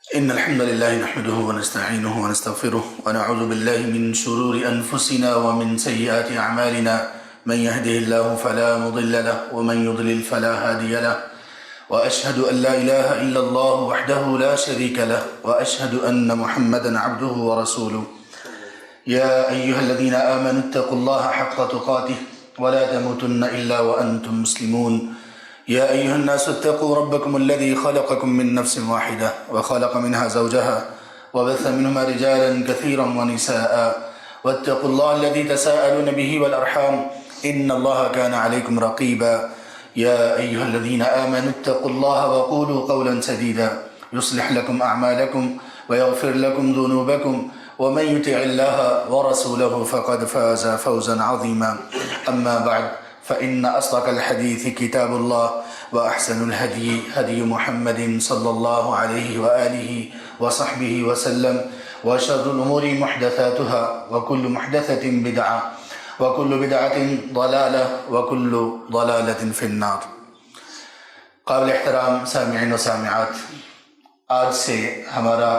إن الحمد لله نحمده ونستعينه ونستغفره ونعوذ بالله من شرور أنفسنا ومن سيئات أعمالنا. من يهده الله فلا مضل له ومن يضلل فلا هادي له، وأشهد أن لا إله إلا الله وحده لا شريك له، وأشهد أن محمدا عبده ورسوله. يا أيها الذين آمنوا اتقوا الله حق تقاته ولا تموتن إلا وأنتم مسلمون. يا أيها الناس اتقوا ربكم الذي خلقكم من نفس واحدة وخلق منها زوجها وبث منهما رجالا كثيرا ونساء، واتقوا الله الذي تساءلون به والأرحام إن الله كان عليكم رقيبا. يا أيها الذين آمنوا اتقوا الله وقولوا قولا سديدا يصلح لكم أعمالكم ويغفر لكم ذنوبكم، ومن يطع الله ورسوله فقد فاز فوزا عظيما. أما بعد، فإن أصدق الحديث كتاب الله، وأحسن الهدي هدي محمد صلى الله عليه وآله وصحبه وسلم، وشر الأمور محدثاتها، وكل محدثة بدعة، وكل بدعة ضلالة، وكل ضلالة في النار. قابل احترام سامعین و سامعات، آج سے ہمارا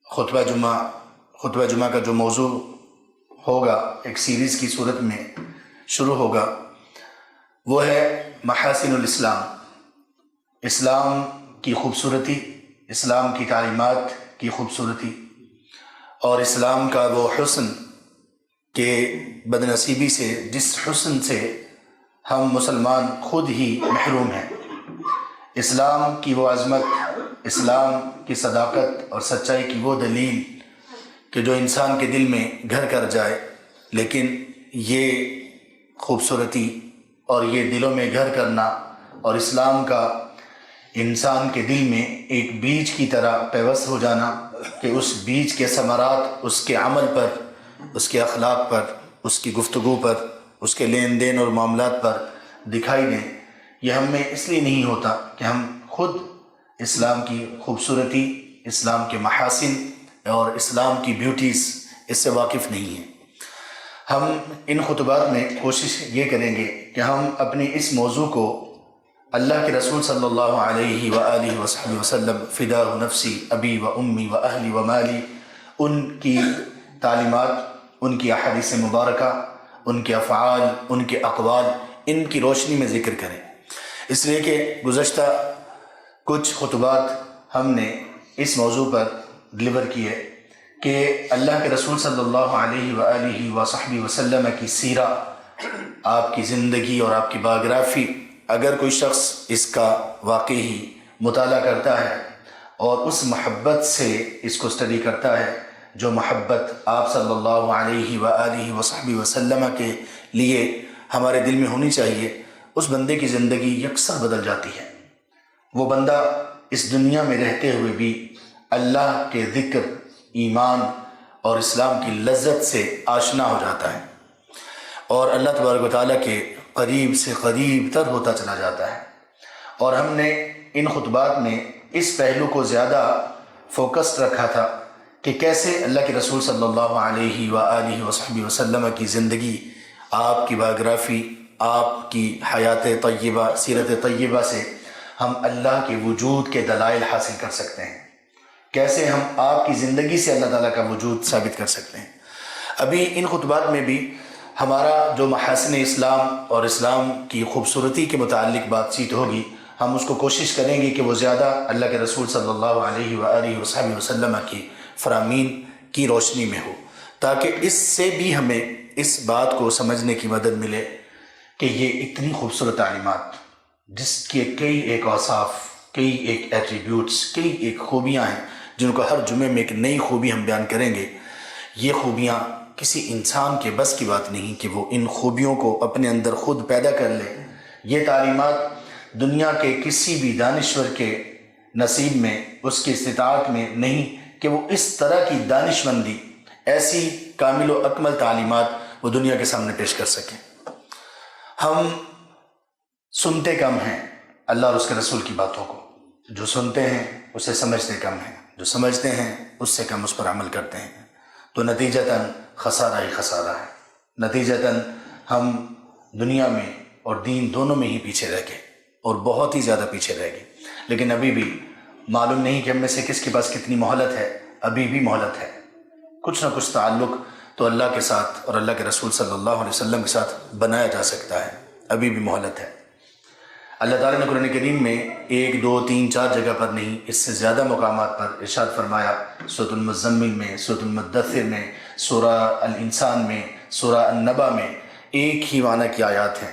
خطبہ جمعہ کا جو موضوع ہوگا ایک سیریز کی صورت میں شروع ہوگا، وہ ہے محاسن الاسلام، اسلام کی خوبصورتی، اسلام کی تعلیمات کی خوبصورتی، اور اسلام کا وہ حسن کہ بدنصیبی سے جس حسن سے ہم مسلمان خود ہی محروم ہیں، اسلام کی وہ عظمت، اسلام کی صداقت اور سچائی کی وہ دلیل کہ جو انسان کے دل میں گھر کر جائے. لیکن یہ خوبصورتی اور یہ دلوں میں گھر کرنا اور اسلام کا انسان کے دل میں ایک بیج کی طرح پیوست ہو جانا کہ اس بیج کے ثمرات اس کے عمل پر، اس کے اخلاق پر، اس کی گفتگو پر، اس کے لین دین اور معاملات پر دکھائی دیں، یہ ہم میں اس لیے نہیں ہوتا کہ ہم خود اسلام کی خوبصورتی، اسلام کے محاسن اور اسلام کی بیوٹیز اس سے واقف نہیں ہیں. ہم ان خطبات میں کوشش یہ کریں گے کہ ہم اپنی اس موضوع کو اللہ کے رسول صلی اللہ علیہ وآلہ وصحبہ وسلم فدا نفسی ابی و امی و اہلی و مالی، ان کی تعلیمات، ان کی احادیث مبارکہ، ان کے افعال، ان کے اقوال، ان کی روشنی میں ذکر کریں. اس لیے کہ گزشتہ کچھ خطبات ہم نے اس موضوع پر ڈلیور کیے کہ اللہ کے رسول صلی اللہ علیہ وآلہ وصحبہ وسلم کی سیرہ، آپ کی زندگی اور آپ کی بایوگرافی، اگر کوئی شخص اس کا واقعی مطالعہ کرتا ہے اور اس محبت سے اس کو اسٹڈی کرتا ہے جو محبت آپ صلی اللہ علیہ وآلہ وصحبہ وسلم کے لیے ہمارے دل میں ہونی چاہیے، اس بندے کی زندگی یکسر بدل جاتی ہے. وہ بندہ اس دنیا میں رہتے ہوئے بھی اللہ کے ذکر، ایمان اور اسلام کی لذت سے آشنا ہو جاتا ہے اور اللہ تبارک و تعالیٰ کے قریب سے قریب تر ہوتا چلا جاتا ہے. اور ہم نے ان خطبات میں اس پہلو کو زیادہ فوکس رکھا تھا کہ کیسے اللہ کے رسول صلی اللہ علیہ وآلہ وصحبہ وسلم کی زندگی، آپ کی بایوگرافی، آپ کی حیات طیبہ، سیرت طیبہ سے ہم اللہ کے وجود کے دلائل حاصل کر سکتے ہیں، کیسے ہم آپ کی زندگی سے اللہ تعالیٰ کا وجود ثابت کر سکتے ہیں. ابھی ان خطبات میں بھی ہمارا جو محاسن اسلام اور اسلام کی خوبصورتی کے متعلق بات چیت ہوگی، ہم اس کو کوشش کریں گے کہ وہ زیادہ اللہ کے رسول صلی اللہ علیہ وآلہ وصحبہ وسلم کی فرامین کی روشنی میں ہو، تاکہ اس سے بھی ہمیں اس بات کو سمجھنے کی مدد ملے کہ یہ اتنی خوبصورت تعلیمات جس کے کئی ایک اوصاف، کئی ایک ایٹریبیوٹس، کئی ایک خوبیاں ہیں جن کو ہر جمعے میں ایک نئی خوبی ہم بیان کریں گے. یہ خوبیاں کسی انسان کے بس کی بات نہیں کہ وہ ان خوبیوں کو اپنے اندر خود پیدا کر لے. یہ تعلیمات دنیا کے کسی بھی دانشور کے نصیب میں، اس کی استطاعت میں نہیں کہ وہ اس طرح کی دانشمندی، ایسی کامل و اکمل تعلیمات وہ دنیا کے سامنے پیش کر سکیں. ہم سنتے کم ہیں اللہ اور اس کے رسول کی باتوں کو، جو سنتے ہیں اسے سمجھتے کم ہیں، جو سمجھتے ہیں اس سے کم اس پر عمل کرتے ہیں، تو نتیجتاً خسارہ ہی خسارہ ہے. نتیجتاً ہم دنیا میں اور دین دونوں میں ہی پیچھے رہ گئے اور بہت ہی زیادہ پیچھے رہ گئے. لیکن ابھی بھی معلوم نہیں کہ ہم میں سے کس کے پاس کتنی مہلت ہے، ابھی بھی مہلت ہے، کچھ نہ کچھ تعلق تو اللہ کے ساتھ اور اللہ کے رسول صلی اللہ علیہ وسلم کے ساتھ بنایا جا سکتا ہے، ابھی بھی مہلت ہے۔ اللہ تعالیٰ نے قرآن کریم میں 1 2 3 4 جگہ پر نہیں، اس سے زیادہ مقامات پر ارشاد فرمایا، سورۃ المزمل میں، سورۃ المدثر میں، سورہ الانسان میں، سورہ النبا میں ایک ہی معنی کی آیات ہیں۔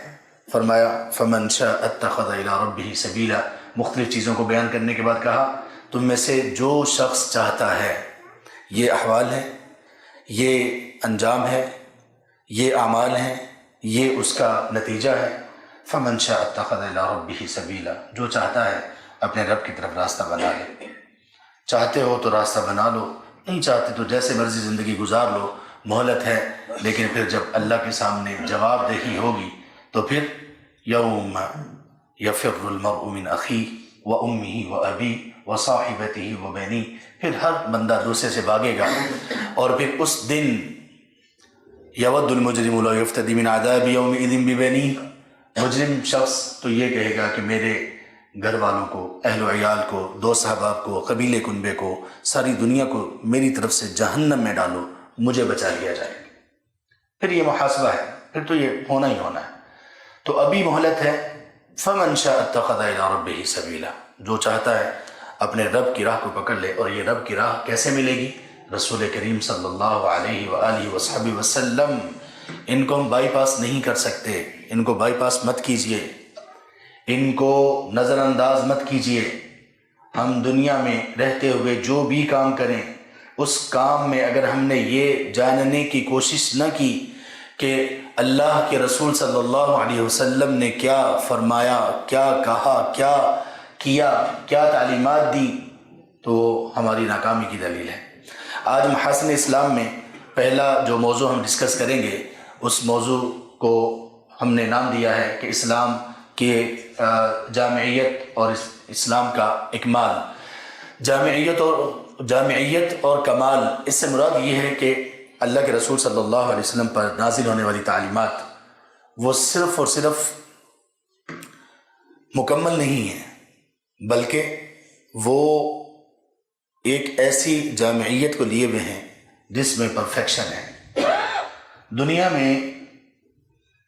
فرمایا فمن شاء اتخذ الی ربہ سبیلا، مختلف چیزوں کو بیان کرنے کے بعد کہا تم میں سے جو شخص چاہتا ہے، یہ احوال ہے، یہ انجام ہے، یہ اعمال ہیں، یہ اس کا نتیجہ ہے۔ فمن شاء اتخذ الی ربہ سبیلا، جو چاہتا ہے اپنے رب کی طرف راستہ بنا لے، چاہتے ہو تو راستہ بنا لو، نہیں چاہتے تو جیسے مرضی زندگی گزار لو، مہلت ہے۔ لیکن پھر جب اللہ کے سامنے جواب دہی ہوگی تو پھر یوم یفر المرء من اخیہ وامہ وابیہ وصاحبتہ وبنیہ، پھر ہر بندہ دوسرے سے بھاگے گا، اور پھر اس دن یود المجرم لا یفتدی من عذاب یومئذ ببنیہ، مجرم شخص تو یہ کہے گا کہ میرے گھر والوں کو، اہل و عیال کو، دوست احباب کو، قبیلے کنبے کو، ساری دنیا کو میری طرف سے جہنم میں ڈالو، مجھے بچا لیا جائے۔ پھر یہ محاسبہ ہے، پھر تو یہ ہونا ہی ہونا ہے۔ تو ابھی مہلت ہے۔ فمن شاء اتخذ الی ربہ سبیلا، جو چاہتا ہے اپنے رب کی راہ کو پکڑ لے۔ اور یہ رب کی راہ کیسے ملے گی؟ رسول کریم صلی اللہ علیہ وآلہ وصحبہ وسلم، ان کو ہم بائی پاس نہیں کر سکتے، ان کو بائی پاس مت کیجئے، ان کو نظر انداز مت کیجئے۔ ہم دنیا میں رہتے ہوئے جو بھی کام کریں، اس کام میں اگر ہم نے یہ جاننے کی کوشش نہ کی کہ اللہ کے رسول صلی اللہ علیہ وسلم نے کیا فرمایا، کیا کہا، کیا کیا، کیا تعلیمات دی، تو ہماری ناکامی کی دلیل ہے۔ آج محاسن اسلام میں پہلا جو موضوع ہم ڈسکس کریں گے، اس موضوع کو ہم نے نام دیا ہے کہ اسلام کی جامعیت اور اسلام کا اکمال۔ جامعیت اور کمال، اس سے مراد یہ ہے کہ اللہ کے رسول صلی اللہ علیہ وسلم پر نازل ہونے والی تعلیمات وہ صرف اور صرف مکمل نہیں ہیں، بلکہ وہ ایک ایسی جامعیت کو لیے ہوئے ہیں جس میں پرفیکشن ہے۔ دنیا میں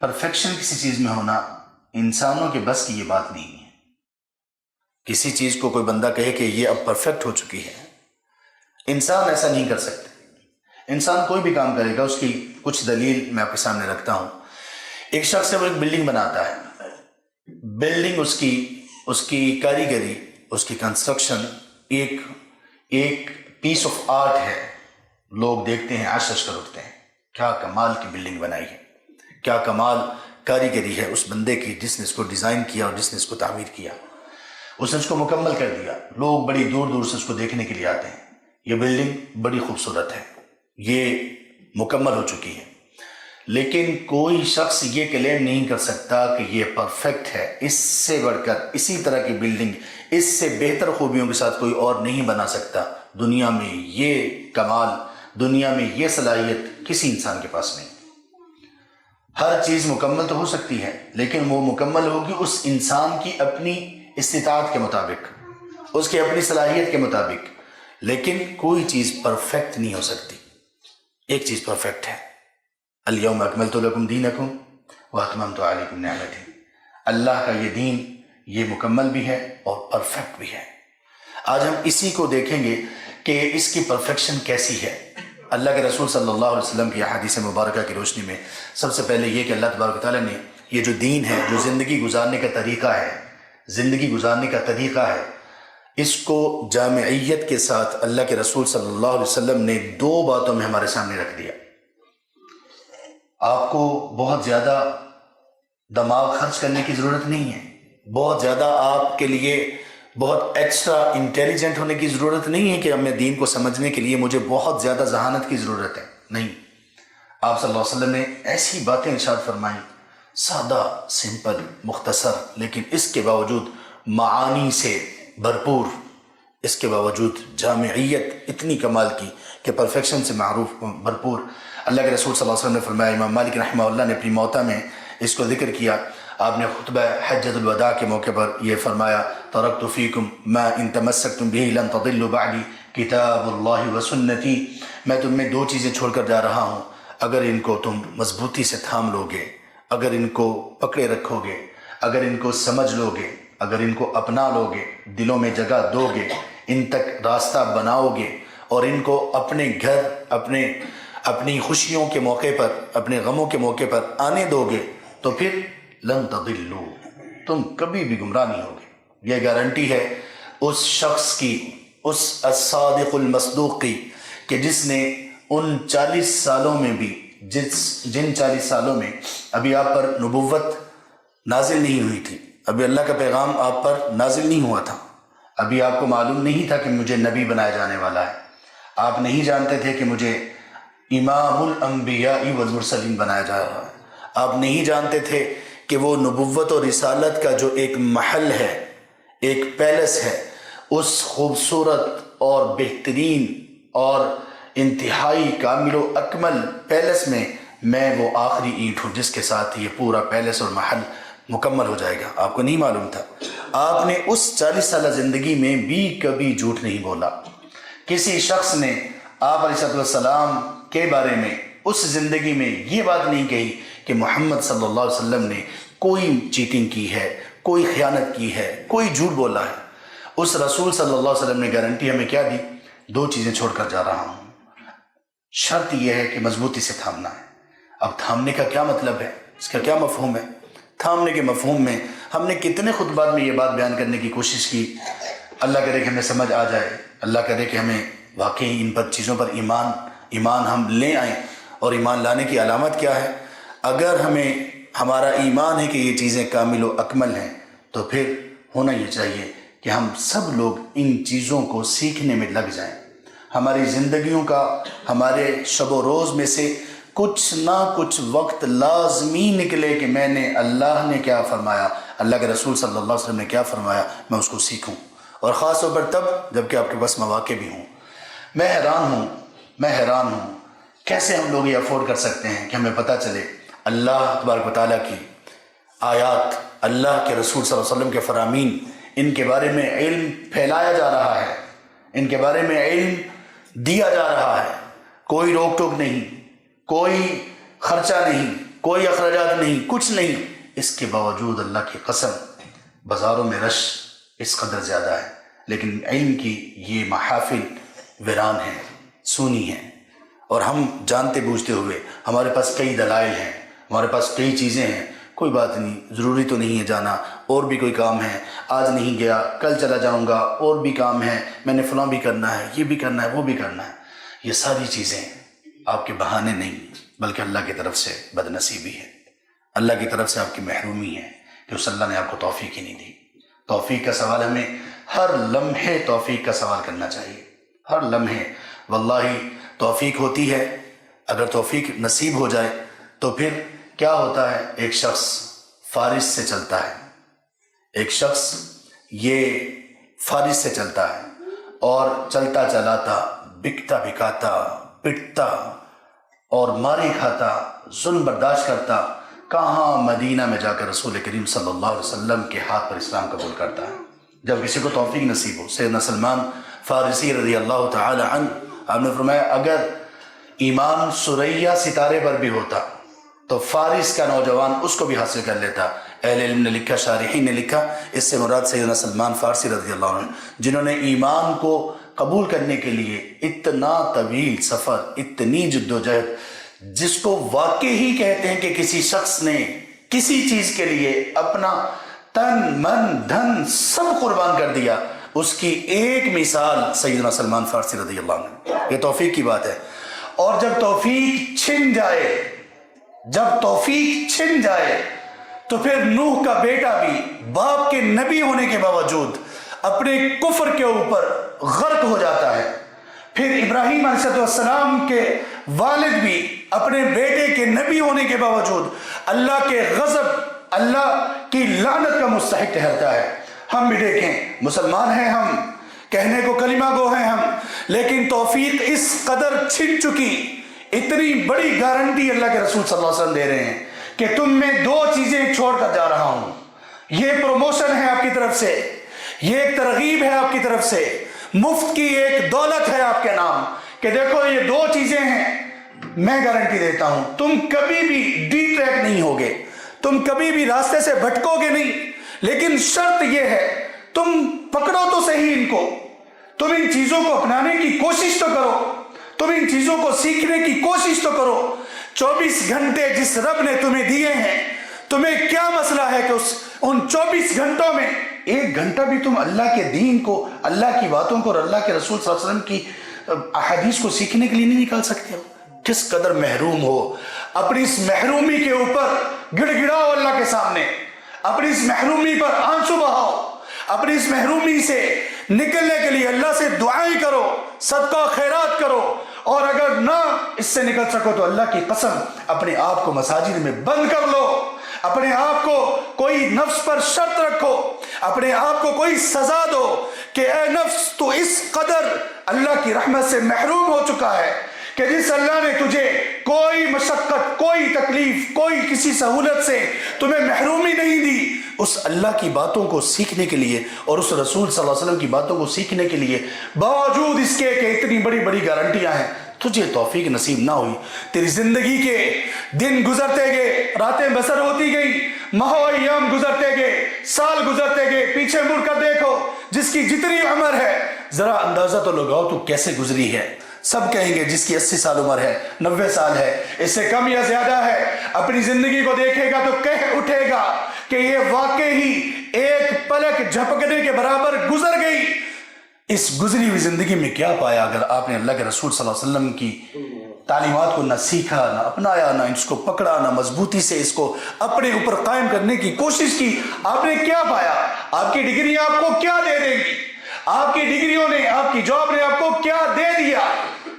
پرفیکشن کسی چیز میں ہونا انسانوں کے بس کی یہ بات نہیں ہے۔ کسی چیز کو کوئی بندہ کہے کہ یہ اب پرفیکٹ ہو چکی ہے، انسان ایسا نہیں کر سکتے۔ انسان کوئی بھی کام کرے گا، اس کی کچھ دلیل میں آپ کے سامنے رکھتا ہوں۔ ایک شخص ہے، وہ ایک بلڈنگ بناتا ہے، بلڈنگ اس کی کاریگری، اس کی کنسٹرکشن ایک پیس آف آرٹ ہے۔ لوگ دیکھتے ہیں، عشش کر اٹھتے ہیں، کیا کمال کی بلڈنگ بنائی ہے، کیا کمال کاریگری ہے اس بندے کی جس نے اس کو ڈیزائن کیا اور جس نے اس کو تعمیر کیا۔ اس نے اس کو مکمل کر دیا، لوگ بڑی دور دور سے اس کو دیکھنے کے لیے آتے ہیں۔ یہ بلڈنگ بڑی خوبصورت ہے، یہ مکمل ہو چکی ہے، لیکن کوئی شخص یہ کلیم نہیں کر سکتا کہ یہ پرفیکٹ ہے۔ اس سے بڑھ کر اسی طرح کی بلڈنگ، اس سے بہتر خوبیوں کے ساتھ کوئی اور نہیں بنا سکتا۔ دنیا میں یہ کمال، دنیا میں یہ صلاحیت کسی انسان کے پاس نہیں۔ ہر چیز مکمل تو ہو سکتی ہے، لیکن وہ مکمل ہوگی اس انسان کی اپنی استطاعت کے مطابق، اس کی اپنی صلاحیت کے مطابق، لیکن کوئی چیز پرفیکٹ نہیں ہو سکتی۔ ایک چیز پرفیکٹ ہے، الیوم اکملت لکم دینکم واتممت علیکم نعمتی۔ اللہ کا یہ دین، یہ مکمل بھی ہے اور پرفیکٹ بھی ہے۔ آج ہم اسی کو دیکھیں گے کہ اس کی پرفیکشن کیسی ہے۔ اللہ کے رسول صلی اللہ علیہ وسلم کی احادیث مبارکہ کی روشنی میں سب سے پہلے یہ کہ اللہ تبارک و تعالیٰ نے یہ جو دین ہے، جو زندگی گزارنے کا طریقہ ہے، زندگی گزارنے کا طریقہ ہے، اس کو جامعیت کے ساتھ اللہ کے رسول صلی اللہ علیہ وسلم نے 2 باتوں میں ہمارے سامنے رکھ دیا۔ آپ کو بہت زیادہ دماغ خرچ کرنے کی ضرورت نہیں ہے، بہت زیادہ آپ کے لیے بہت ایکسٹرا انٹیلیجنٹ ہونے کی ضرورت نہیں ہے کہ ہمیں دین کو سمجھنے کے لیے مجھے بہت زیادہ ذہانت کی ضرورت ہے۔ نہیں، آپ صلی اللہ علیہ وسلم نے ایسی باتیں ارشاد فرمائیں، سادہ، سمپل، مختصر، لیکن اس کے باوجود معانی سے بھرپور، اس کے باوجود جامعیت اتنی کمال کی کہ پرفیکشن سے معروف بھرپور۔ اللہ کے رسول صلی اللہ علیہ وسلم نے فرمایا، امام مالک رحمہ اللہ نے اپنی موطا میں اس کو ذکر کیا، آپ نے خطبہ حجۃ الوداع کے موقع پر یہ فرمایا ترکت فیکم ما ان تمسکتم به لن تضلوا بعدی کتاب اللہ و سنتی، میں تم میں 2 چیزیں چھوڑ کر جا رہا ہوں، اگر ان کو تم مضبوطی سے تھام لو گے، اگر ان کو پکڑے رکھو گے، اگر ان کو سمجھ لو گے، اگر ان کو اپنا لو گے، دلوں میں جگہ دو گے، ان تک راستہ بناؤ گے اور ان کو اپنے گھر، اپنی خوشیوں کے موقع پر، اپنے غموں کے موقع پر آنے دو گے، تو پھر لن تضلوا، تم کبھی بھی گمراہ نہیں ہوگے۔ یہ گارنٹی ہے اس شخص کی، اس الصادق المصدوق کی، کہ جس نے ان 40 سالوں میں بھی، جن 40 سالوں میں ابھی آپ پر نبوت نازل نہیں ہوئی تھی، ابھی اللہ کا پیغام آپ پر نازل نہیں ہوا تھا، ابھی آپ کو معلوم نہیں تھا کہ مجھے نبی بنایا جانے والا ہے، آپ نہیں جانتے تھے کہ مجھے امام الانبیاء والمرسلین بنایا جا رہا ہے، آپ نہیں جانتے تھے کہ وہ نبوت اور رسالت کا جو ایک محل ہے، ایک پیلس ہے، اس خوبصورت اور بہترین اور انتہائی کامل و اکمل پیلس میں وہ آخری اینٹ ہوں جس کے ساتھ یہ پورا پیلس اور محل مکمل ہو جائے گا۔ آپ کو نہیں معلوم تھا۔ آپ نے اس 40 سالہ زندگی میں بھی کبھی جھوٹ نہیں بولا۔ کسی شخص نے آپ علیہ السلام کے بارے میں اس زندگی میں یہ بات نہیں کہی کہ محمد صلی اللہ علیہ وسلم نے کوئی چیٹنگ کی ہے، کوئی خیانت کی ہے، کوئی جھوٹ بولا ہے۔ اس رسول صلی اللہ علیہ وسلم نے گارنٹی ہمیں کیا دی؟ 2 چیزیں چھوڑ کر جا رہا ہوں، شرط یہ ہے کہ مضبوطی سے تھامنا ہے۔ اب تھامنے کا کیا مطلب ہے، اس کا کیا مفہوم ہے؟ تھامنے کے مفہوم میں ہم نے کتنے خطبات میں یہ بات بیان کرنے کی کوشش کی، اللہ کرے کہ ہمیں سمجھ آ جائے، اللہ کرے کہ ہمیں واقعی ان پر چیزوں پر ایمان ہم لے آئیں۔ اور ایمان لانے کی علامت کیا ہے؟ اگر ہمارا ایمان ہے کہ یہ چیزیں کامل و اکمل ہیں، تو پھر ہونا یہ چاہیے کہ ہم سب لوگ ان چیزوں کو سیکھنے میں لگ جائیں۔ ہماری زندگیوں کا، ہمارے شب و روز میں سے کچھ نہ کچھ وقت لازمی نکلے کہ میں نے اللہ نے کیا فرمایا، اللہ کے رسول صلی اللہ علیہ وسلم نے کیا فرمایا، میں اس کو سیکھوں، اور خاص طور پر تب جب کہ آپ کے پاس مواقع بھی ہوں۔ میں حیران ہوں کیسے ہم لوگ یہ افورڈ کر سکتے ہیں کہ ہمیں پتہ چلے اللہ تبارک و تعالیٰ کی آیات، اللہ کے رسول صلی اللہ علیہ وسلم کے فرامین، ان کے بارے میں علم پھیلایا جا رہا ہے، ان کے بارے میں علم دیا جا رہا ہے، کوئی روک ٹوک نہیں، کوئی خرچہ نہیں، کوئی اخراجات نہیں، کچھ نہیں۔ اس کے باوجود اللہ کی قسم بازاروں میں رش اس قدر زیادہ ہے، لیکن علم کی یہ محافل ویران ہیں، سونی ہیں، اور ہم جانتے بوجھتے ہوئے ہمارے پاس کئی دلائل ہیں، ہمارے پاس کئی چیزیں ہیں، کوئی بات نہیں، ضروری تو نہیں ہے جانا، اور بھی کوئی کام ہے، آج نہیں گیا کل چلا جاؤں گا، اور بھی کام ہے، میں نے فلاں بھی کرنا ہے، یہ بھی کرنا ہے، وہ بھی کرنا ہے۔ یہ ساری چیزیں آپ کے بہانے نہیں، بلکہ اللہ کی طرف سے بدنصیبی ہے، اللہ کی طرف سے آپ کی محرومی ہے کہ اس اللہ نے آپ کو توفیق ہی نہیں دی۔ توفیق کا سوال ہمیں ہر لمحے توفیق کا سوال کرنا چاہیے، ہر لمحے۔ واللہ توفیق ہوتی ہے، اگر توفیق نصیب ہو جائے تو پھر کیا ہوتا ہے؟ ایک شخص فارس سے چلتا ہے، ایک شخص یہ فارس سے چلتا ہے، اور چلتا چلاتا، بکتا بکاتا، پٹتا اور مارے کھاتا، ظلم برداشت کرتا، کہاں مدینہ میں جا کر رسول کریم صلی اللہ علیہ وسلم کے ہاتھ پر اسلام قبول کرتا ہے۔ جب کسی کو توفیق نصیب ہو، سیدنا سلمان فارسی رضی اللہ تعالی عنہ، آپ نے فرمایا اگر ایمان ثریا ستارے پر بھی ہوتا تو فارس کا نوجوان اس کو بھی حاصل کر لیتا۔ اہل علم نے لکھا، شارحین نے لکھا، اس سے مراد سیدنا سلمان فارسی رضی اللہ عنہ، جنہوں نے ایمان کو قبول کرنے کے لیے اتنا طویل سفر، اتنی جد و جہد، جس کو واقعی ہی کہتے ہیں کہ کسی شخص نے کسی چیز کے لیے اپنا تن من دھن سب قربان کر دیا، اس کی ایک مثال سیدنا سلمان فارسی رضی اللہ عنہ۔ یہ توفیق کی بات ہے۔ اور جب توفیق چھن جائے تو پھر نوح کا بیٹا بھی باپ کے نبی ہونے کے باوجود اپنے کفر کے اوپر غرق ہو جاتا ہے۔ پھر ابراہیم علیہ السلام کے والد بھی اپنے بیٹے کے نبی ہونے کے باوجود اللہ کے غضب، اللہ کی لعنت کا مستحق ٹھہرتا ہے۔ ہم بھی دیکھیں، مسلمان ہیں ہم، کہنے کو کلمہ گو ہیں ہم، لیکن توفیق اس قدر چھن چکی، اتنی بڑی گارنٹی اللہ کے رسول صلی اللہ علیہ وسلم دے رہے ہیں کہ تم میں دو چیزیں چھوڑ کر جا رہا ہوں. یہ پروموشن ہے آپ کی طرف سے, یہ ایک ترغیب ہے آپ کی طرف سے, مفت کی ایک دولت ہے آپ کے نام کہ دیکھو یہ دو چیزیں ہیں, میں گارنٹی دیتا ہوں تم کبھی بھی ڈی ٹریک نہیں ہوگے, تم کبھی بھی راستے سے بھٹکو گے نہیں. لیکن شرط یہ ہے تم پکڑو تو صحیح ان کو, تم ان چیزوں کو اپنانے کی کوشش تو کرو, تم ان چیزوں کو سیکھنے کی کوشش تو کرو. 24 گھنٹے جس رب نے تمہیں دیے ہیں, تمہیں کیا مسئلہ ہے کہ ان 24 گھنٹوں میں 1 گھنٹہ بھی تم اللہ کے دین کو, اللہ کی باتوں کو اور اللہ کے رسول صلی اللہ علیہ وسلم کی احادیث کو سیکھنے کے لیے نہیں نکال سکتے ہو؟ کس قدر محروم ہو. اپنی اس محرومی کے اوپر گڑ گڑاؤ اللہ کے سامنے, اپنی اس محرومی پر آنسو بہاؤ, اپنی اس محرومی سے نکلنے کے لیے اللہ سے دعائیں کرو, صدقہ خیرات کرو, اور اگر نہ اس سے نکل سکو تو اللہ کی قسم اپنے آپ کو مساجد میں بند کر لو, اپنے آپ کو کوئی نفس پر شرط رکھو, اپنے آپ کو کوئی سزا دو کہ اے نفس تو اس قدر اللہ کی رحمت سے محروم ہو چکا ہے کہ جس اللہ نے تجھے کوئی مشقت, کوئی تکلیف, کوئی کسی سہولت سے تمہیں محرومی نہیں دی, اس اللہ کی باتوں کو سیکھنے کے لیے اور اس رسول صلی اللہ علیہ وسلم کی باتوں کو سیکھنے کے لیے, باوجود اس کے کہ اتنی بڑی بڑی گارنٹیاں ہیں, تجھے توفیق نصیب نہ ہوئی. تیری زندگی کے دن گزرتے گئے, راتیں بسر ہوتی گئی, ماہ و ایام گزرتے گئے, سال گزرتے گئے, پیچھے مڑ کر دیکھو جس کی جتنی عمر ہے ذرا اندازہ تو لگاؤ تو کیسے گزری ہے. سب کہیں گے جس کی 80 سال عمر ہے, 90 سال ہے, اس سے کم یا زیادہ ہے, اپنی زندگی کو دیکھے گا تو کہہ اٹھے گا کہ یہ واقعی ایک پلک جھپکنے کے برابر گزر گئی. اس گزری ہوئی زندگی میں کیا پایا اگر آپ نے اللہ کے رسول صلی اللہ علیہ وسلم کی تعلیمات کو نہ سیکھا, نہ اپنایا, نہ اس کو پکڑا, نہ مضبوطی سے اس کو اپنے اوپر قائم کرنے کی کوشش کی. آپ نے کیا پایا؟ آپ کی ڈگریاں آپ کو کیا دے دیں گی؟ آپ کی ڈگریوں نے, آپ کی جاب نے آپ کو کیا دے دیا؟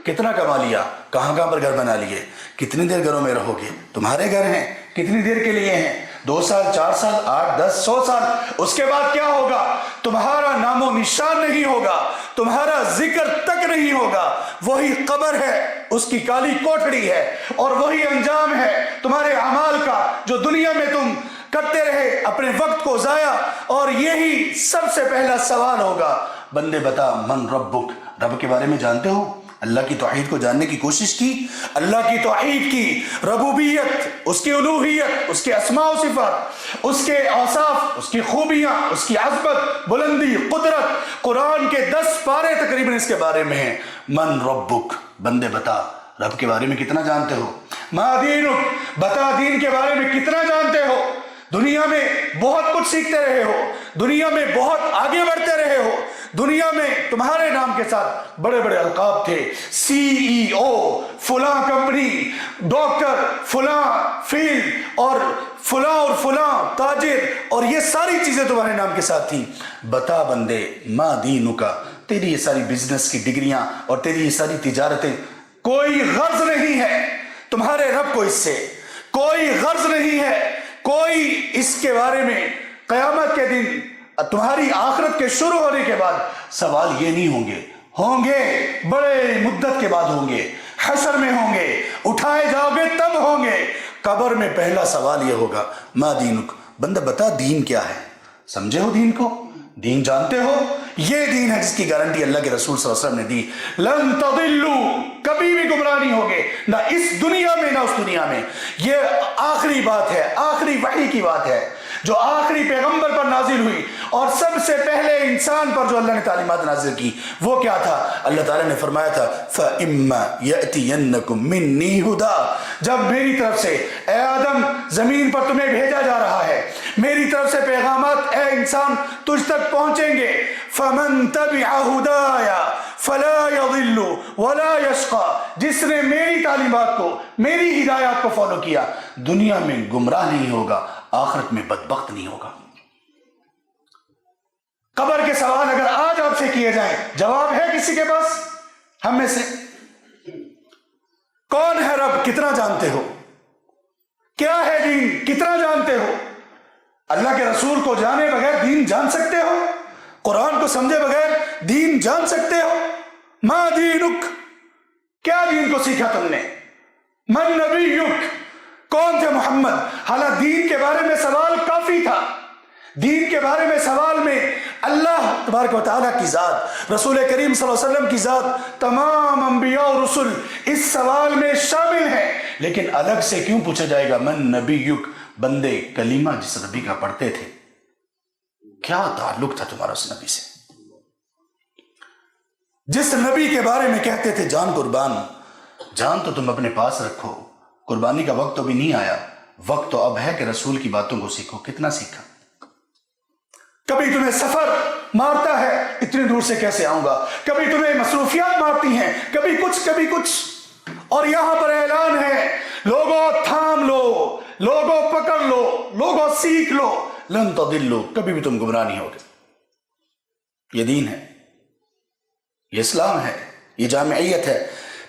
کتنا کما لیا, کہاں کہاں پر گھر بنا لیے, کتنی دیر گھروں میں رہو گے, تمہارے گھر ہیں, کتنی دیر کے لیے ہیں, 2 سال, 4 سال, 8, 10, 100 سال, اس کے بعد کیا ہوگا؟ تمہارا نام و نشان نہیں ہوگا, تمہارا ذکر تک نہیں ہوگا. وہی قبر ہے, اس کی کالی کوٹڑی ہے, اور وہی انجام ہے تمہارے اعمال کا جو دنیا میں تم کرتے رہے اپنے وقت کو ضائع. اور یہی سب سے پہلا سوال ہوگا, بندے بتا من ربک, رب کے بارے میں جانتے ہو؟ اللہ کی توحید کو جاننے کی کوشش کی, اللہ کی توحید کی, ربوبیت, اس کی الوہیت, اس کے اسماء و صفات, اس کے اوصاف, اس کی خوبیاں, اس کی عظمت, بلندی, قدرت. قرآن کے 10 پارے تقریباً اس کے بارے میں ہیں. من ربک, بندے بتا رب کے بارے میں کتنا جانتے ہو؟ ما دینک, بتا دین کے بارے میں کتنا جانتے ہو؟ دنیا میں بہت کچھ سیکھتے رہے ہو, دنیا میں بہت آگے بڑھتے رہے ہو, دنیا میں تمہارے نام کے ساتھ بڑے بڑے القاب تھے, CEO فلاں کمپنی, ڈاکٹر فلاں فیلڈ, اور فلاں تاجر, اور یہ ساری چیزیں تمہارے نام کے ساتھ تھیں. بتا بندے ما دینک, تیری یہ ساری بزنس کی ڈگریاں اور تیری یہ ساری تجارتیں, کوئی غرض نہیں ہے تمہارے رب کو, اس سے کوئی غرض نہیں ہے, کوئی اس کے بارے میں قیامت کے دن تمہاری آخرت کے شروع ہونے کے بعد سوال یہ نہیں ہوں گے بڑے مدت کے بعد ہوں گے, حشر میں ہوں گے, اٹھائے جاؤ گے تب ہوں گے. قبر میں پہلا سوال یہ ہوگا ما دینک, بندہ بتا دین کیا ہے, سمجھے ہو دین کو, دین جانتے ہو؟ یہ دین ہے جس کی گارنٹی اللہ کے رسول صلی اللہ علیہ وسلم نے دی. لن تضلوا, کبھی بھی گمراہ نہیں ہوگے, نہ اس دنیا میں نہ اس دنیا میں. یہ آخری بات ہے, آخری وحی کی بات ہے جو آخری پیغمبر پر نازل ہوئی, اور سب سے پہلے انسان پر جو اللہ نے تعلیمات نازل کی وہ کیا تھا؟ اللہ تعالیٰ نے فرمایا تھا فَإِمَّا يَأْتِيَنَّكُم مِّنِّي هُدًى, جب میری طرف سے اے آدم زمین پر تمہیں بھیجا جا رہا ہے, میری طرف سے پیغامات اے انسان تجھ تک پہنچیں گے, فَمَن تَبِعَ هُدَايَ فَلَا يَضِلُّ وَلَا يَشْقَى, جس نے میری تعلیمات کو, میری ہدایات کو فالو کیا, دنیا میں گمراہ نہیں ہوگا, آخرت میں بدبخت نہیں ہوگا. قبر کے سوال اگر آج آپ سے کیے جائیں, جواب ہے کسی کے پاس ہم میں سے؟ کون ہے رب, کتنا جانتے ہو؟ کیا ہے دین, کتنا جانتے ہو؟ اللہ کے رسول کو جانے بغیر دین جان سکتے ہو؟ قرآن کو سمجھے بغیر دین جان سکتے ہو؟ ما دینک, کیا دین کو سیکھا تم نے؟ من نبیک, کون تھے محمد؟ حالانکہ دین کے بارے میں سوال کافی تھا. دین کے بارے میں سوال میں اللہ تبارک و تعالیٰ کی ذات، رسول کریم صلی اللہ علیہ وسلم کی ذات، تمام انبیاء اور رسل اس سوال میں شامل ہیں. لیکن الگ سے کیوں پوچھا جائے گا من نبیک؟ بندے کلمہ جس نبی کا پڑھتے تھے، کیا تعلق تھا تمہارا اس نبی سے؟ جس نبی کے بارے میں کہتے تھے جان قربان، جان تو تم اپنے پاس رکھو، قربانی کا وقت تو بھی نہیں آیا، وقت تو اب ہے کہ رسول کی باتوں کو سیکھو. کتنا سیکھا؟ کبھی تمہیں سفر مارتا ہے، اتنی دور سے کیسے آؤں گا، کبھی تمہیں مصروفیات مارتی ہیں، کبھی کچھ، اور یہاں پر اعلان ہے لوگوں تھام لو، لوگوں پکڑ لو، لوگوں سیکھ لو، لن تضلوا، کبھی بھی تم گمراہ نہیں ہوگے. یہ دین ہے، یہ اسلام ہے، یہ جامعیت ہے.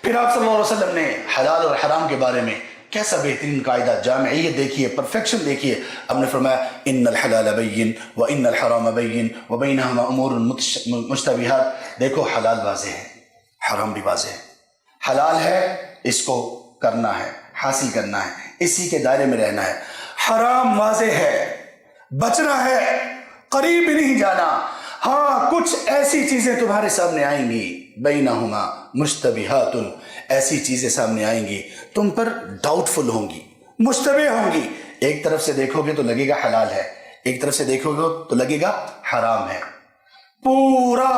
پھر آپ صلی اللہ علیہ وسلم نے حلال اور حرام کے بارے میں کیسا بہترین قاعدہ، جامعیت دیکھیے، پرفیکشن دیکھیے. ہم نے فرمایا ان الحلال بین و ان الحرام بین و بینہما امور مشتبہات. دیکھو حلال واضح ہے، حرام بھی واضح ہے. حلال ہے، اس کو کرنا ہے، حاصل کرنا ہے، اسی کے دائرے میں رہنا ہے. حرام واضح ہے، بچنا ہے، قریب بھی نہیں جانا. ہاں کچھ ایسی چیزیں تمہارے سامنے آئیں گی، بینہما مشتبہات، ایسی چیزیں سامنے آئیں گی تم پر ڈاؤٹ فل ہوں گی، مشتبہ ہوں گی. ایک طرف سے دیکھو گے تو لگے گا حلال ہے، ایک طرف سے دیکھو گے تو لگے گا حرام ہے. پورا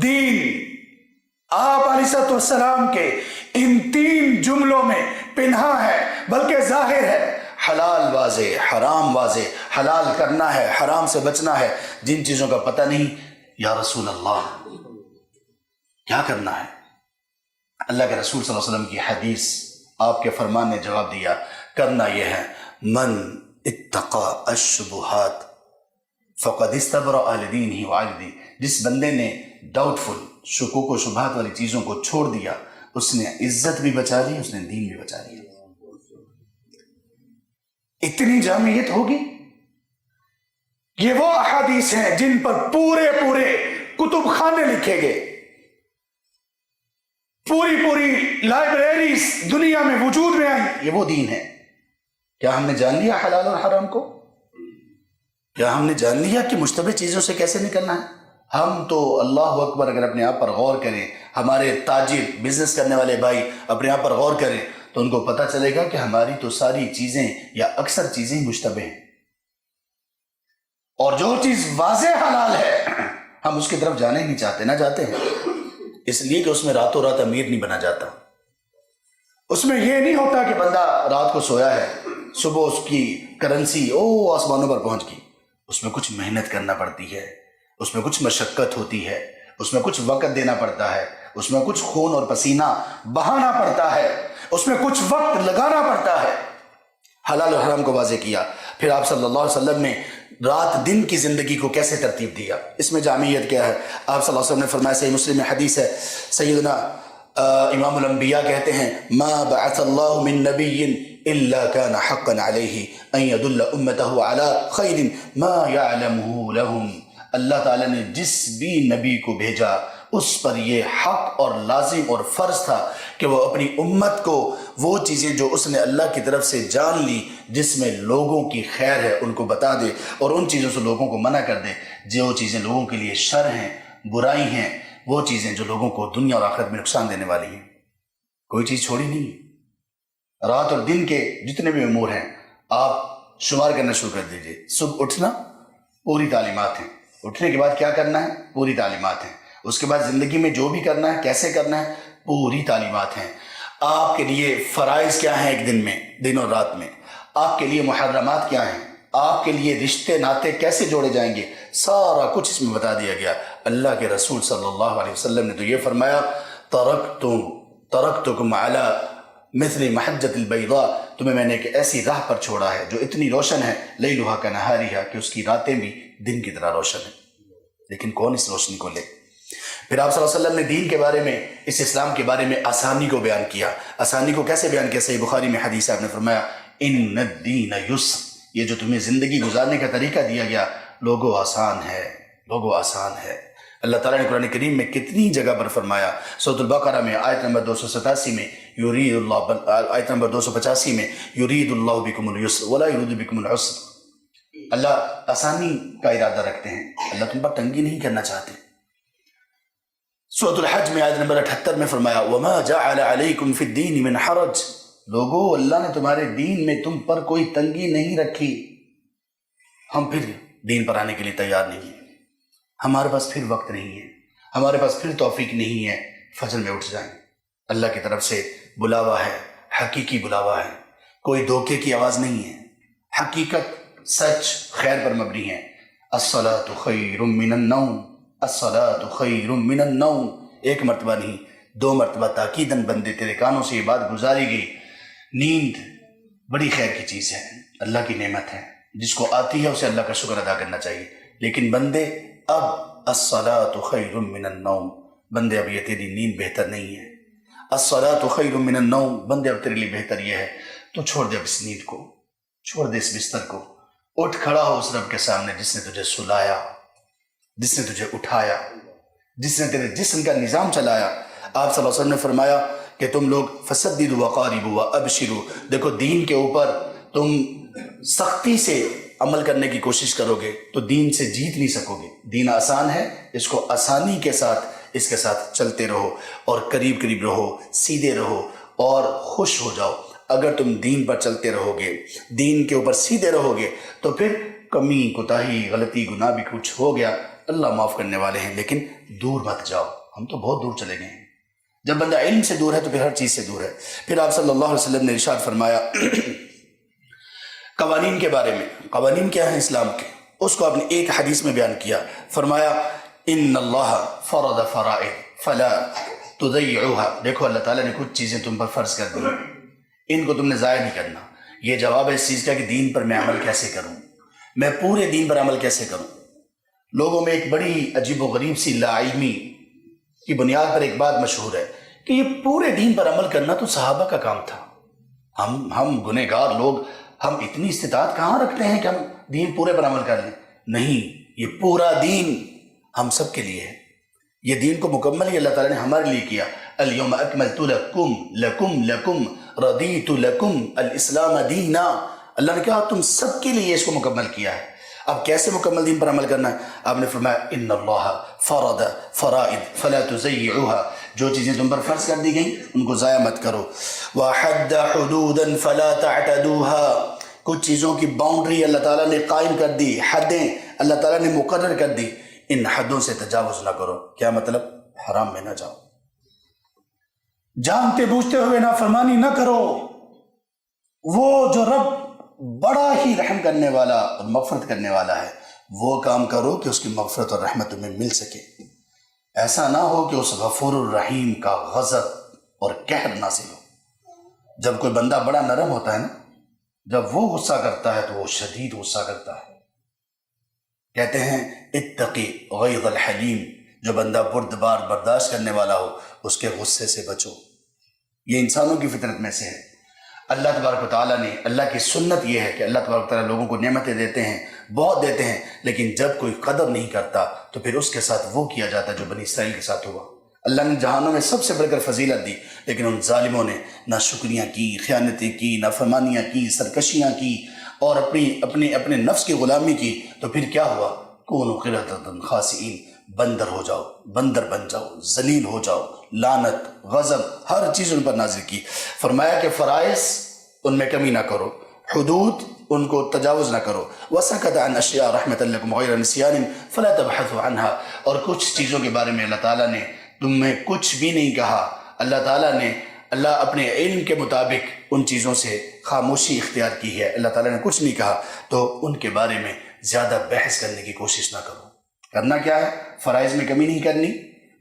دین آپ علیہ السلام کے ان 3 جملوں میں پنہا ہے، بلکہ ظاہر ہے. حلال واضح، حرام واضح، حلال کرنا ہے، حرام سے بچنا ہے. جن چیزوں کا پتہ نہیں، یا رسول اللہ کیا کرنا ہے، اللہ کے رسول صلی اللہ علیہ وسلم کی حدیث، آپ کے فرمان نے جواب دیا. کرنا یہ ہے من اتقى الشبہات فقد استبرأ لدینہ وعرضہ. جس بندے نے ڈاؤٹ فل، شکوک و شبہات والی چیزوں کو چھوڑ دیا، اس نے عزت بھی بچا لی، اس نے دین بھی بچا لیا. اتنی جامعیت ہوگی. یہ وہ احادیث ہیں جن پر پورے کتب خانے لکھے گئے، پوری لائبریریز دنیا میں وجود میں آئی. یہ وہ دین ہے. کیا ہم نے جان لیا حلال اور حرام کو؟ کیا ہم نے جان لیا کہ مشتبہ چیزوں سے کیسے نکلنا ہے؟ ہم تو اللہ اکبر اگر اپنے آپ پر غور کریں، ہمارے تاجر بزنس کرنے والے بھائی اپنے آپ پر غور کریں تو ان کو پتہ چلے گا کہ ہماری تو ساری چیزیں یا اکثر چیزیں مشتبہ ہیں. اور جو چیز واضح حلال ہے ہم اس کی طرف جانے نہیں چاہتے، نہ جاتے ہیں، اس لیے کہ اس میں راتوں رات امیر نہیں بنا جاتا. اس میں یہ نہیں ہوتا کہ بندہ رات کو سویا ہے، صبح اس کی کرنسی آسمانوں پر پہنچ گئی. اس میں کچھ محنت کرنا پڑتی ہے، اس میں کچھ مشقت ہوتی ہے، اس میں کچھ وقت دینا پڑتا ہے، اس میں کچھ خون اور پسینہ بہانا پڑتا ہے، اس میں کچھ وقت لگانا پڑتا ہے. حلال و حرام کو واضح کیا. پھر آپ صلی اللہ علیہ وسلم نے رات دن کی زندگی کو کیسے ترتیب دیا، اس میں جامعیت کیا ہے. آپ صلی اللہ علیہ وسلم نے فرمایا، صحیح مسلم میں حدیث ہے، سیدنا امام الانبیاء کہتے ہیں ما بعث اللہ من نبی الا كان حقا علیہ ان يدل امته على خیر ما يعلمه لهم. اللہ تعالیٰ نے جس بھی نبی کو بھیجا اس پر یہ حق اور لازم اور فرض تھا کہ وہ اپنی امت کو وہ چیزیں جو اس نے اللہ کی طرف سے جان لی جس میں لوگوں کی خیر ہے ان کو بتا دے، اور ان چیزوں سے لوگوں کو منع کر دے جو چیزیں لوگوں کے لیے شر ہیں، برائی ہیں، وہ چیزیں جو لوگوں کو دنیا اور آخرت میں نقصان دینے والی ہیں. کوئی چیز چھوڑی نہیں. رات اور دن کے جتنے بھی امور ہیں آپ شمار کرنا شروع کر دیجئے. صبح اٹھنا، پوری تعلیمات ہیں. اٹھنے کے بعد کیا کرنا ہے، پوری تعلیمات ہیں. اس کے بعد زندگی میں جو بھی کرنا ہے، کیسے کرنا ہے، پوری تعلیمات ہیں. آپ کے لیے فرائض کیا ہیں ایک دن میں، دن اور رات میں، آپ کے لیے محرمات کیا ہیں، آپ کے لیے رشتے ناطے کیسے جوڑے جائیں گے، سارا کچھ اس میں بتا دیا گیا. اللہ کے رسول صلی اللہ علیہ وسلم نے تو یہ فرمایا ترکتکم علی مثل محجۃ البیضاء، تمہیں میں نے ایک ایسی راہ پر چھوڑا ہے جو اتنی روشن ہے، لیلھا کنہاریھا، کہ اس کی راتیں بھی دن کی طرح روشن ہیں. لیکن کون اس روشنی کو لے؟ پھر آپ صلی اللہ علیہ وسلم نے دین کے بارے میں، اس اسلام کے بارے میں آسانی کو بیان کیا. آسانی کو کیسے بیان کیا؟ صحیح بخاری میں حدیث ہے، آپ نے فرمایا ان الدین یسر، یہ جو تمہیں زندگی گزارنے کا طریقہ دیا گیا، لوگو آسان ہے، لوگو آسان ہے. اللہ تعالیٰ نے قرآن کریم میں کتنی جگہ پر فرمایا، سورۃ البقرہ میں آیت نمبر 287 میں یرید اللہ، آیت نمبر 285 میں یرید اللہ بکم الیسر ولا یرید بکم العسر، اللہ آسانی کا ارادہ رکھتے ہیں، اللہ تم پر تنگی نہیں کرنا چاہتے۔ سورۃ الحج میں آیت نمبر 78 میں فرمایا وما جعل علیکم فی الدین من حرج، لوگو اللہ نے تمہارے دین میں تم پر کوئی تنگی نہیں رکھی۔ ہم پھر دین پر آنے کے لیے تیار نہیں ہیں، ہمارے پاس پھر وقت نہیں ہے، ہمارے پاس پھر توفیق نہیں ہے، فجر میں اٹھ جائیں۔ اللہ کی طرف سے بلاوا ہے، حقیقی بلاوا ہے، کوئی دھوکے کی آواز نہیں ہے، حقیقت سچ خیر پر مبنی ہے۔ الصلاۃ خیر من النوم، الصلاۃ خیر من النوم، ایک مرتبہ نہیں 2 مرتبہ تاکیداً بندے تیرے کانوں سے یہ بات گزاری گئی، نیند بڑی خیر کی چیز ہے، اللہ کی نعمت ہے، جس کو آتی ہے اسے اللہ کا شکر ادا کرنا چاہیے، لیکن بندے اب الصلاۃ خیر من النوم، بندے اب یہ تیری نیند بہتر نہیں ہے، الصلاۃ خیر من النوم، بندے اب تیرے لیے بہتر یہ ہے تو چھوڑ دے اب اس نیند کو، چھوڑ دے اس بستر کو، اٹھ کھڑا ہو اس رب کے سامنے جس نے تجھے سلایا، جس نے تجھے اٹھایا، جس نے تیرے جسم کا نظام چلایا۔ آپ صلی اللہ علیہ وسلم نے فرمایا کہ تم لوگ فسددوا وقاربوا وابشروا، دیکھو دین کے اوپر تم سختی سے عمل کرنے کی کوشش کرو گے تو دین سے جیت نہیں سکو گے، دین آسان ہے، اس کو آسانی کے ساتھ اس کے ساتھ چلتے رہو اور قریب قریب رہو، سیدھے رہو اور خوش ہو جاؤ۔ اگر تم دین پر چلتے رہو گے، دین کے اوپر سیدھے رہو گے تو پھر کمی کوتاہی غلطی گناہ بھی کچھ ہو گیا اللہ معاف کرنے والے ہیں، لیکن دور مت جاؤ، ہم تو بہت دور چلے گئے ہیں۔ جب بندہ علم سے دور ہے تو پھر ہر چیز سے دور ہے۔ پھر آپ صلی اللہ علیہ وسلم نے ارشاد فرمایا قوانین کے بارے میں، قوانین کیا ہیں اسلام کے، اس کو آپ نے ایک حدیث میں بیان کیا، فرمایا ان اللہ فرض فرائض فلا تضيعوها، دیکھو اللہ تعالیٰ نے کچھ چیزیں تم پر فرض کر دی، ان کو تم نے ضائع نہیں کرنا۔ یہ جواب ہے اس چیز کا کہ دین پر میں عمل کیسے کروں، میں پورے دین پر عمل کیسے کروں۔ لوگوں میں ایک بڑی عجیب و غریب سی لا علمی کی بنیاد پر ایک بات مشہور ہے کہ یہ پورے دین پر عمل کرنا تو صحابہ کا کام تھا، ہم گنہگار لوگ، ہم اتنی استطاعت کہاں رکھتے ہیں کہ ہم دین پورے پر عمل کر لیں؟ نہیں، یہ پورا دین ہم سب کے لیے ہے، یہ دین کو مکمل ہی اللہ تعالیٰ نے ہمارے لیے کیا۔ الیوم اکملت لکم رضیت لکم الاسلام دینا، اللہ نے کہا تم سب کے لیے اس کو مکمل کیا ہے۔ اب کیسے مکمل دین پر عمل کرنا ہے؟ آپ نے فرمایا ان اللہ فرض فرائض فلا تضيعوها، جو چیزیں تم پر فرض کر دی گئیں ان کو ضائع مت کرو۔ وحد حدودا فلا تعتدوها، کچھ چیزوں کی باؤنڈری اللہ تعالیٰ نے قائم کر دی، حدیں اللہ تعالیٰ نے مقرر کر دی، ان حدوں سے تجاوز نہ کرو۔ کیا مطلب؟ حرام میں نہ جاؤ، جانتے بوجھتے ہوئے نافرمانی نہ کرو۔ وہ جو رب بڑا ہی رحم کرنے والا اور مغفرت کرنے والا ہے وہ کام کرو کہ اس کی مغفرت اور رحمت تمہیں مل سکے۔ ایسا نہ ہو کہ اس غفور الرحیم کا غضب اور قہر نازل ہو۔ جب کوئی بندہ بڑا نرم ہوتا ہے نا، جب وہ غصہ کرتا ہے تو وہ شدید غصہ کرتا ہے۔ کہتے ہیں اتقی غیظ الحلیم، جو بندہ بردبار برداشت کرنے والا ہو اس کے غصے سے بچو۔ یہ انسانوں کی فطرت میں سے ہے۔ اللہ تبارک و تعالیٰ نے، اللہ کی سنت یہ ہے کہ اللہ تبارک و تعالیٰ لوگوں کو نعمتیں دیتے ہیں، بہت دیتے ہیں، لیکن جب کوئی قدر نہیں کرتا تو پھر اس کے ساتھ وہ کیا جاتا ہے جو بنی اسرائیل کے ساتھ ہوا۔ اللہ نے جہانوں میں سب سے بڑھ کر فضیلت دی، لیکن ان ظالموں نے نہ شکریاں کی، خیانتیں کی، نافرمانیاں کی، سرکشیاں کی اور اپنے نفس کی غلامی کی، تو پھر کیا ہوا؟ کونوا قردۃ خاسئین، بندر ہو جاؤ، بندر بن جاؤ، ذلیل ہو جاؤ، لعنت، غضب، ہر چیز ان پر نازل کی۔ فرمایا کہ فرائض ان میں کمی نہ کرو، حدود ان کو تجاوز نہ کرو۔ وسکت عن اشیاء رحمۃ لکم غیر نسیان فلا تبحثوا عنها، اور کچھ چیزوں کے بارے میں اللہ تعالیٰ نے تمہیں کچھ بھی نہیں کہا، اللہ اپنے علم کے مطابق ان چیزوں سے خاموشی اختیار کی ہے، اللہ تعالیٰ نے کچھ نہیں کہا تو ان کے بارے میں زیادہ بحث کرنے کی کوشش نہ کرو۔ کرنا کیا ہے؟ فرائض میں کمی نہیں کرنی،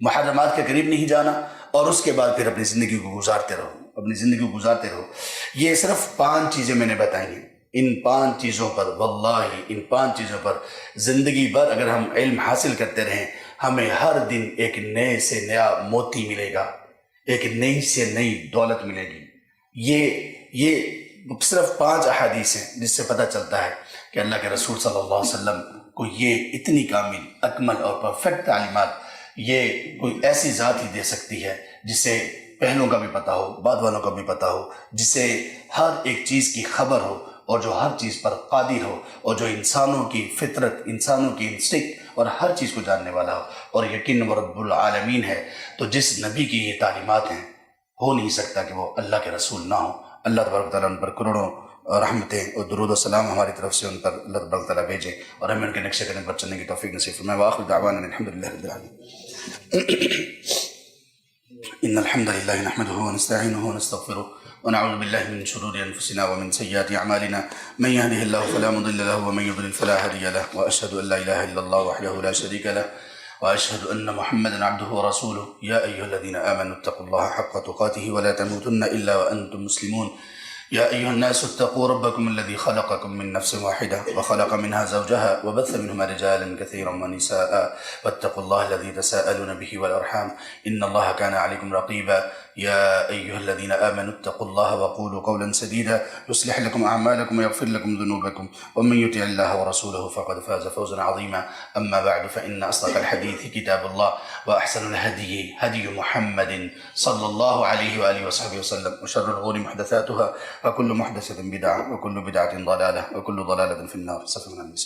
محرمات کے قریب نہیں جانا، اور اس کے بعد پھر اپنی زندگی کو گزارتے رہو۔ یہ صرف 5 چیزیں میں نے بتائی ہیں، ان 5 چیزوں پر واللہ، ان 5 چیزوں پر زندگی بھر اگر ہم علم حاصل کرتے رہیں، ہمیں ہر دن ایک نئے سے نیا موتی ملے گا، ایک نئی سے نئی دولت ملے گی۔ یہ صرف 5 احادیث ہیں جس سے پتہ چلتا ہے کہ اللہ کے رسول صلی اللہ علیہ وسلم کو یہ اتنی کامل، اکمل اور پرفیکٹ تعلیمات یہ کوئی ایسی ذات ہی دے سکتی ہے جسے پہلوں کا بھی پتہ ہو، بعد والوں کا بھی پتہ ہو، جسے ہر ایک چیز کی خبر ہو اور جو ہر چیز پر قادر ہو، اور جو انسانوں کی فطرت، انسانوں کی انسٹنکٹ اور ہر چیز کو جاننے والا ہو، اور یقین وہ رب العالمین ہے۔ تو جس نبی کی یہ تعلیمات ہیں، ہو نہیں سکتا کہ وہ اللہ کے رسول نہ ہوں۔ اللہ تبارک و تعالیٰ ان پر کروڑوں رحمتیں اور درود و سلام ہماری طرف سے ان پر اللہ تبارک و تعالیٰ بھیجے، اور ہمیں ان کے نقش قدم پر چلنے کی توفیق نصیب فرمائے۔ وآخر دعوانا الحمدللہ رب العالمین۔ إن الحمد لله نحمده ونستعينه ونستغفره ونعوذ بالله من شرور أنفسنا ومن سيئات أعمالنا من يهده الله فلا مضل له ومن يضلل فلا هادي له وأشهد أن لا إله إلا الله وحده لا شريك له وأشهد أن محمدا عبده ورسوله يا أيها الذين آمنوا اتقوا الله حق تقاته ولا تموتن إلا وأنتم مسلمون يا أيها الناس اتقوا ربكم الذي خلقكم من نفس واحدة وخلق منها زوجها وبث منهما رجالا كثيرا ونساء واتقوا الله الذي تساءلون به والأرحام إن الله كان عليكم رقيبا يا أيها الذين آمنوا اتقوا الله وقولوا قولا سديدا يصلح لكم أعمالكم ويغفر لكم ذنوبكم ومن يطع الله ورسوله فقد فاز فوزا عظيما أما بعد فإن أصدق الحديث كتاب الله وأحسن الهدي هدي محمد صلى الله عليه وآله وصحبه وسلم وشر الأمور محدثاتها وكل محدثة بدعة وكل بدعة ضلالة وكل ضلالة في النار.